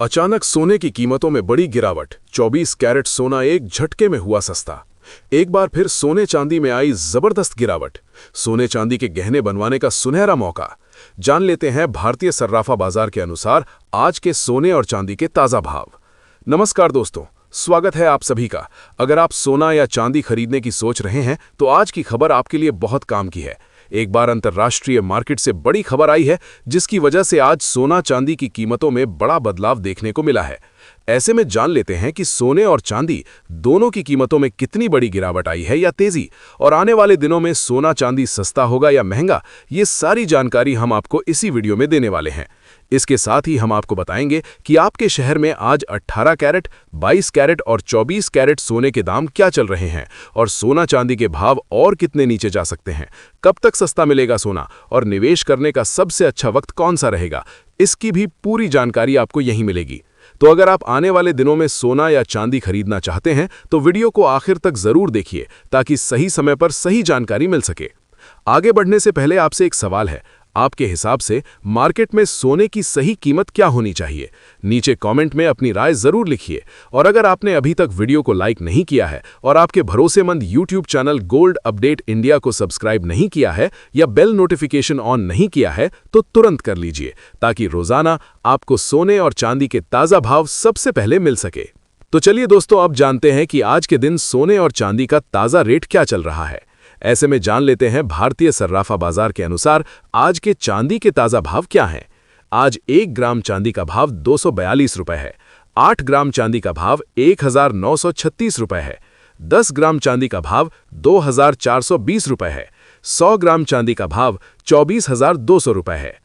अचानक सोने की कीमतों में बड़ी गिरावट। 24 कैरेट सोना एक झटके में हुआ सस्ता। एक बार फिर सोने चांदी में आई जबरदस्त गिरावट। सोने चांदी के गहने बनवाने का सुनहरा मौका। जान लेते हैं भारतीय सर्राफा बाजार के अनुसार आज के सोने और चांदी के ताजा भाव। नमस्कार दोस्तों, स्वागत है आप सभी का। अगर आप सोना या चांदी खरीदने की सोच रहे हैं तो आज की खबर आपके लिए बहुत काम की है। एक बार अंतर्राष्ट्रीय मार्केट से बड़ी खबर आई है जिसकी वजह से आज सोना चांदी की कीमतों में बड़ा बदलाव देखने को मिला है। ऐसे में जान लेते हैं कि सोने और चांदी दोनों की कीमतों में कितनी बड़ी गिरावट आई है या तेजी, और आने वाले दिनों में सोना चांदी सस्ता होगा या महंगा, ये सारी जानकारी हम आपको इसी वीडियो में देने वाले हैं। इसके साथ ही हम आपको बताएंगे कि आपके शहर में आज 18 कैरेट, 22 कैरेट और 24 कैरेट सोने के दाम क्या चल रहे हैं और सोना चांदी के भाव और कितने नीचे जा सकते हैं, कब तक सस्ता मिलेगा सोना और निवेश करने का सबसे अच्छा वक्त कौन सा रहेगा, इसकी भी पूरी जानकारी आपको यहीं मिलेगी। तो अगर आप आने वाले दिनों में सोना या चांदी खरीदना चाहते हैं तो वीडियो को आखिर तक जरूर देखिए ताकि सही समय पर सही जानकारी मिल सके। आगे बढ़ने से पहले आपसे एक सवाल है, आपके हिसाब से मार्केट में सोने की सही कीमत क्या होनी चाहिए? नीचे कमेंट में अपनी राय जरूर लिखिए। और अगर आपने अभी तक वीडियो को लाइक नहीं किया है और आपके भरोसेमंद YouTube channel gold update India को सब्सक्राइब नहीं किया है या बेल नोटिफिकेशन ऑन नहीं किया है तो तुरंत कर लीजिए ताकि रोजाना आपको सोने और चांदी के ताजा भाव सबसे पहले मिल सके। तो चलिए दोस्तों, अब जानते हैं कि आज के दिन सोने और चांदी का ताजा रेट क्या चल रहा है। ऐसे में जान लेते हैं भारतीय सर्राफा बाजार के अनुसार आज के चांदी के ताजा भाव क्या हैं। आज 1 ग्राम चांदी का भाव 242 रुपए है। 8 ग्राम चांदी का भाव 1936 रुपए है। 10 ग्राम चांदी का भाव 2420 रुपए है। 100 ग्राम चांदी का भाव 24,200 रुपए है।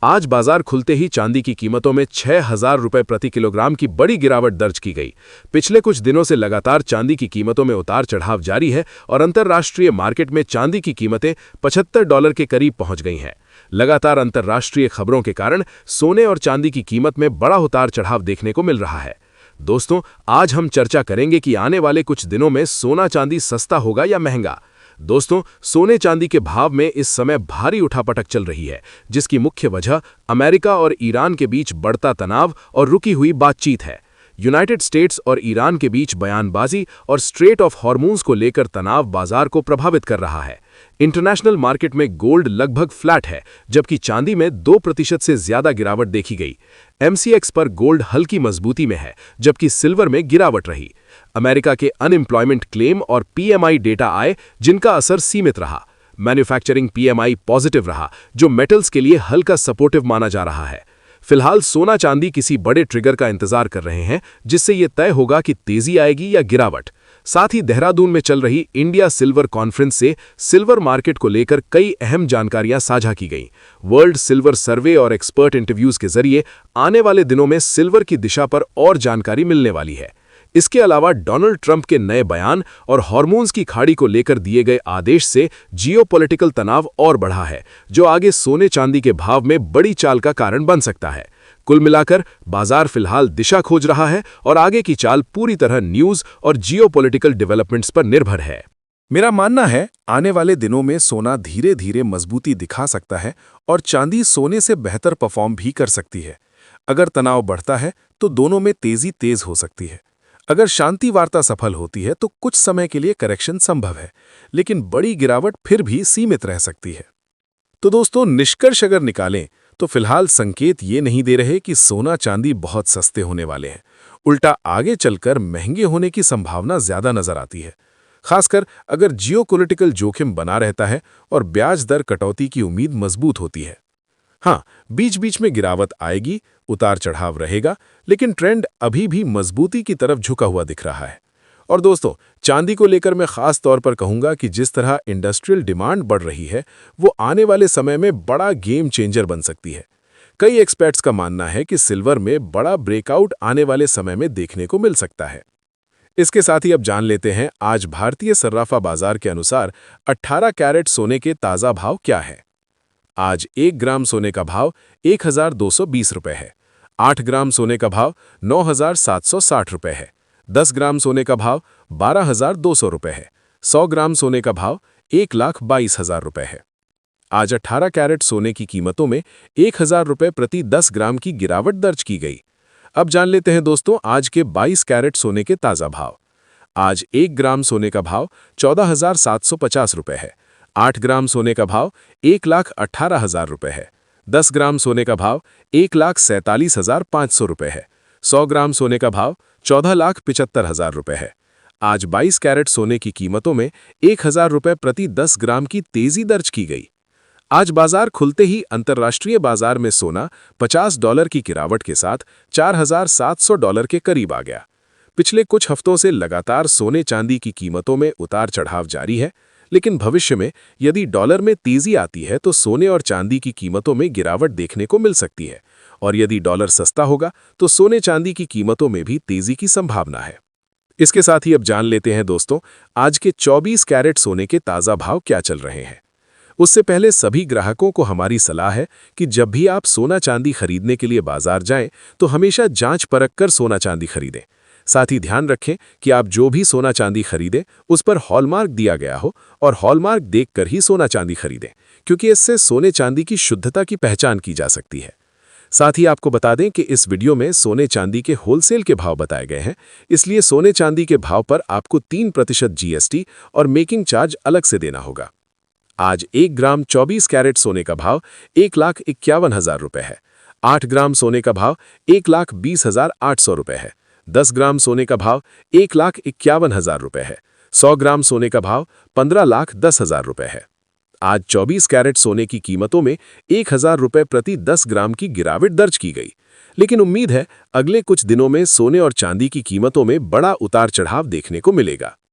आज बाजार खुलते ही चांदी की कीमतों में 6,000 रुपए प्रति किलोग्राम की बड़ी गिरावट दर्ज की गई। पिछले कुछ दिनों से लगातार चांदी की कीमतों में उतार चढ़ाव जारी है और अंतर्राष्ट्रीय मार्केट में चांदी की कीमतें $75 के करीब पहुंच गई हैं। लगातार अंतर्राष्ट्रीय खबरों के कारण सोने और चांदी की कीमत में बड़ा उतार चढ़ाव देखने को मिल रहा है। दोस्तों, आज हम चर्चा करेंगे कि आने वाले कुछ दिनों में सोना चांदी सस्ता होगा या महंगा। दोस्तों, सोने चांदी के भाव में इस समय भारी उठापटक चल रही है जिसकी मुख्य वजह अमेरिका और ईरान के बीच बढ़ता तनाव और रुकी हुई बातचीत है। यूनाइटेड स्टेट्स और ईरान के बीच बयानबाजी और स्ट्रेट ऑफ हॉर्मूज को लेकर तनाव बाजार को प्रभावित कर रहा है। इंटरनेशनल मार्केट में गोल्ड लगभग फ्लैट है जबकि चांदी में 2% से ज्यादा गिरावट देखी गई। MCX पर गोल्ड हल्की मजबूती में है जबकि सिल्वर में गिरावट रही। अमेरिका के अनएम्प्लॉयमेंट क्लेम और PMI डेटा आए जिनका असर सीमित रहा। मैन्युफैक्चरिंग PMI पॉजिटिव रहा जो मेटल्स के लिए हल्का सपोर्टिव माना जा रहा है। फिलहाल सोना चांदी किसी बड़े ट्रिगर का इंतजार कर रहे हैं जिससे यह तय होगा कि तेजी आएगी या गिरावट। साथ ही देहरादून में चल रही इंडिया सिल्वर कॉन्फ्रेंस से सिल्वर मार्केट को लेकर कई अहम जानकारियां साझा की गईं। वर्ल्ड सिल्वर सर्वे और एक्सपर्ट इंटरव्यूज के जरिए आने वाले दिनों में सिल्वर की दिशा पर और जानकारी मिलने वाली है। इसके अलावा डोनाल्ड ट्रंप के नए बयान और हार्मोन्स की खाड़ी को लेकर दिए गए आदेश से जियोपॉलिटिकल तनाव और बढ़ा है जो आगे सोने चांदी के भाव में बड़ी चाल का कारण बन सकता है। कुल मिलाकर बाजार फिलहाल दिशा खोज रहा है और आगे की चाल पूरी तरह न्यूज और जियोपॉलिटिकल डेवलपमेंट्स पर निर्भर है। मेरा मानना है आने वाले दिनों में सोना धीरे धीरे मजबूती दिखा सकता है और चांदी सोने से बेहतर परफॉर्म भी कर सकती है। अगर तनाव बढ़ता है तो दोनों में तेज हो सकती है। अगर शांति वार्ता सफल होती है तो कुछ समय के लिए करेक्शन संभव है, लेकिन बड़ी गिरावट फिर भी सीमित रह सकती है। तो दोस्तों, निष्कर्ष अगर निकालें तो फिलहाल संकेत ये नहीं दे रहे कि सोना चांदी बहुत सस्ते होने वाले हैं। उल्टा आगे चलकर महंगे होने की संभावना ज्यादा नजर आती है, खासकर अगर जियोपॉलिटिकल जोखिम बना रहता है और ब्याज दर कटौती की उम्मीद मजबूत होती है। हाँ, बीच बीच में गिरावट आएगी, उतार चढ़ाव रहेगा, लेकिन ट्रेंड अभी भी मजबूती की तरफ झुका हुआ दिख रहा है। और दोस्तों, चांदी को लेकर मैं खास तौर पर कहूंगा कि जिस तरह इंडस्ट्रियल डिमांड बढ़ रही है वो आने वाले समय में बड़ा गेम चेंजर बन सकती है। कई एक्सपर्ट्स का मानना है कि सिल्वर में बड़ा ब्रेकआउट आने वाले समय में देखने को मिल सकता है। इसके साथ ही अब जान लेते हैं आज भारतीय सर्राफा बाजार के अनुसार 18 कैरेट सोने के ताजा भाव क्या है। आज 1 ग्राम सोने का भाव 1,220 रुपए है। 8 ग्राम सोने का भाव 9,760 रुपए है। 10 ग्राम सोने का भाव 12,200 रुपए है। 100 ग्राम सोने का भाव 1,22,000 रुपए है। आज 18 कैरेट सोने की कीमतों में 1,000 रुपए प्रति 10 ग्राम की गिरावट दर्ज की गई। अब जान लेते हैं दोस्तों आज के 22 कैरेट सोने के ताज़ा भाव। आज 1 ग्राम सोने का भाव 14,750 रुपये है। 8 ग्राम सोने का भाव 1,18,000 रुपये है। 10 ग्राम सोने का भाव 1,47,500 रुपये है। 100 ग्राम सोने का भाव 14,75,000 रुपये है। आज 22 कैरेट सोने की कीमतों में 1,000 रुपये प्रति 10 ग्राम की तेजी दर्ज की गई। आज बाजार खुलते ही अंतर्राष्ट्रीय बाजार में सोना $50 की गिरावट के साथ $4,700 के करीब आ गया। पिछले कुछ हफ्तों से लगातार सोने चांदी की कीमतों में उतार चढ़ाव जारी है, लेकिन भविष्य में यदि डॉलर में तेजी आती है तो सोने और चांदी की कीमतों में गिरावट देखने को मिल सकती है, और यदि डॉलर सस्ता होगा तो सोने चांदी की कीमतों में भी तेजी की संभावना है। इसके साथ ही अब जान लेते हैं दोस्तों आज के 24 कैरेट सोने के ताज़ा भाव क्या चल रहे हैं। उससे पहले सभी ग्राहकों को हमारी सलाह है कि जब भी आप सोना चांदी खरीदने के लिए बाजार जाएं तो हमेशा जांच परख कर सोना चांदी खरीदें। साथ ही ध्यान रखें कि आप जो भी सोना चांदी खरीदें उस पर हॉलमार्क दिया गया हो और हॉलमार्क देखकर ही सोना चांदी खरीदें, क्योंकि इससे सोने चांदी की शुद्धता की पहचान की जा सकती है। साथ ही आपको बता दें कि इस वीडियो में सोने चांदी के होलसेल के भाव बताए गए हैं, इसलिए सोने चांदी के भाव पर आपको 3% GST और मेकिंग चार्ज अलग से देना होगा। आज 1 ग्राम 24 कैरेट सोने का भाव 1,51,000 रुपये है। 8 ग्राम सोने का भाव 1,20,800 रुपये है। 10 ग्राम सोने का भाव 1,51,000 रुपये है। 100 ग्राम सोने का भाव 15,10,000 रुपये है। आज 24 कैरेट सोने की कीमतों में 1,000 रुपये प्रति 10 ग्राम की गिरावट दर्ज की गई, लेकिन उम्मीद है अगले कुछ दिनों में सोने और चांदी की कीमतों में बड़ा उतार चढ़ाव देखने को मिलेगा।